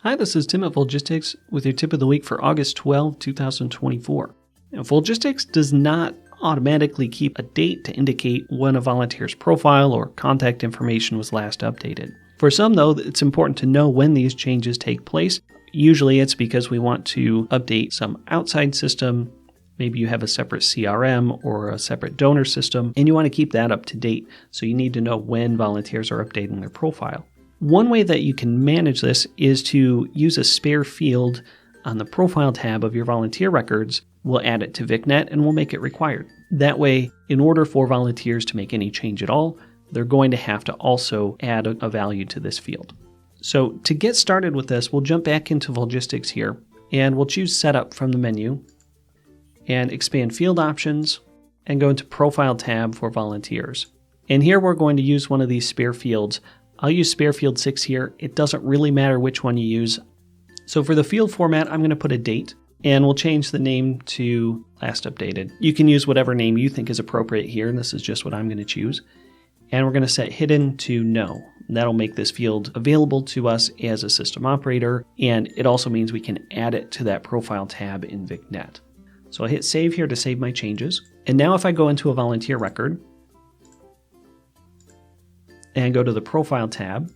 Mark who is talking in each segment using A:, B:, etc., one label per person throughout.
A: Hi, this is Tim at Volgistics with your tip of the week for August 12, 2024. Now, Volgistics does not automatically keep a date to indicate when a volunteer's profile or contact information was last updated. For some, though, it's important to know when these changes take place. Usually it's because we want to update some outside system. Maybe you have a separate CRM or a separate donor system, and you want to keep that up to date. So you need to know when volunteers are updating their profile. One way that you can manage this is to use a spare field on the profile tab of your volunteer records. We'll add it to VicNet and we'll make it required. That way, in order for volunteers to make any change at all, they're going to have to also add a value to this field. So to get started with this, we'll jump back into Volgistics here and we'll choose Setup from the menu and expand Field Options and go into Profile tab for volunteers. And here we're going to use one of these spare fields. I'll use spare field 6 here. It doesn't really matter which one you use. So for the field format, I'm going to put a date and we'll change the name to last updated. You can use whatever name you think is appropriate here, and this is just what I'm going to choose. And we're going to set hidden to no. That'll make this field available to us as a system operator, and it also means we can add it to that profile tab in VicNet. So I'll hit save here to save my changes. And now if I go into a volunteer record, and go to the Profile tab,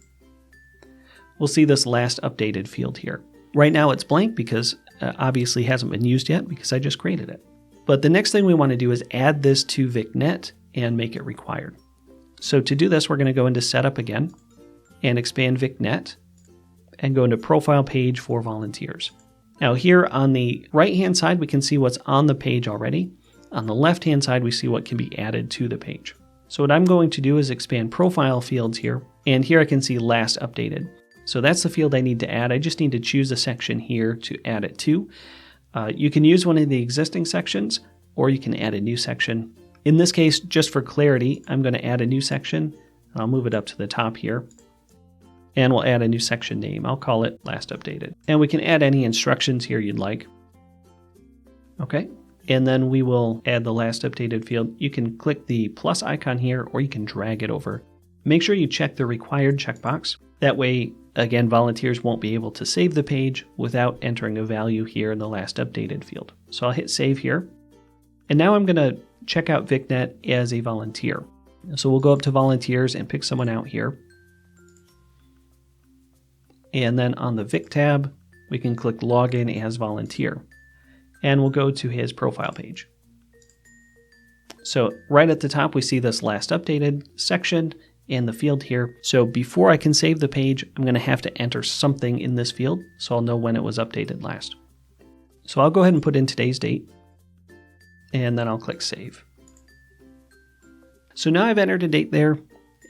A: we'll see this last updated field here. Right now it's blank because obviously hasn't been used yet because I just created it. But the next thing we want to do is add this to VicNet and make it required. So to do this, we're going to go into Setup again and expand VicNet and go into Profile page for volunteers. Now here on the right-hand side, we can see what's on the page already. On the left-hand side, we see what can be added to the page. So what I'm going to do is expand profile fields here, and here I can see last updated. So that's the field I need to add. I just need to choose a section here to add it to. You can use one of the existing sections, or you can add a new section. In this case, just for clarity, I'm going to add a new section. I'll move it up to the top here, and we'll add a new section name. I'll call it last updated. And we can add any instructions here you'd like. Okay. And then we will add the last updated field. You can click the plus icon here, or you can drag it over. Make sure you check the required checkbox. That way, again, volunteers won't be able to save the page without entering a value here in the last updated field. So I'll hit save here. And now I'm going to check out VicNet as a volunteer. So we'll go up to volunteers and pick someone out here. And then on the Vic tab, we can click login as volunteer. And we'll go to his profile page. So right at the top, we see this last updated section and the field here. So before I can save the page, I'm going to have to enter something in this field so I'll know when it was updated last. So I'll go ahead and put in today's date, and then I'll click save. So now I've entered a date there,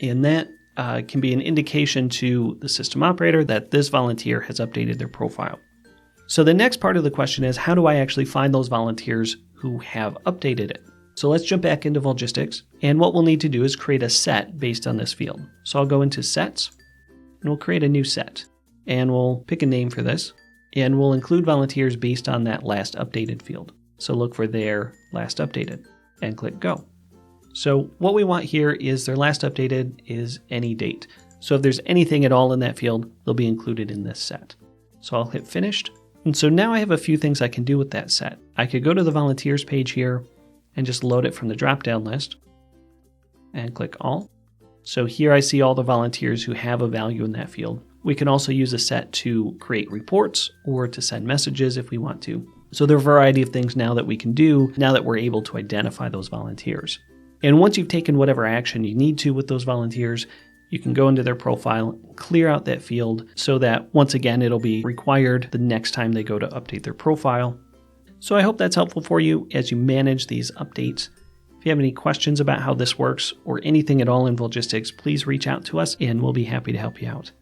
A: and that can be an indication to the system operator that this volunteer has updated their profile. So the next part of the question is, how do I actually find those volunteers who have updated it? So let's jump back into Volgistics, and what we'll need to do is create a set based on this field. So I'll go into Sets, and we'll create a new set, and we'll pick a name for this, and we'll include volunteers based on that last updated field. So look for their last updated, and click Go. So what we want here is their last updated is any date. So if there's anything at all in that field, they'll be included in this set. So I'll hit Finished. And so now I have a few things I can do with that set. I could go to the volunteers page here and just load it from the drop-down list and click All. So here I see all the volunteers who have a value in that field. We can also use a set to create reports or to send messages if we want to. So there are a variety of things now that we can do now that we're able to identify those volunteers. And once you've taken whatever action you need to with those volunteers, you can go into their profile, clear out that field so that once again it'll be required the next time they go to update their profile. So I hope that's helpful for you as you manage these updates. If you have any questions about how this works or anything at all in Volgistics, please reach out to us and we'll be happy to help you out.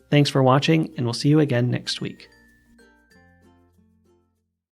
A: Thanks for watching, and we'll see you again next week.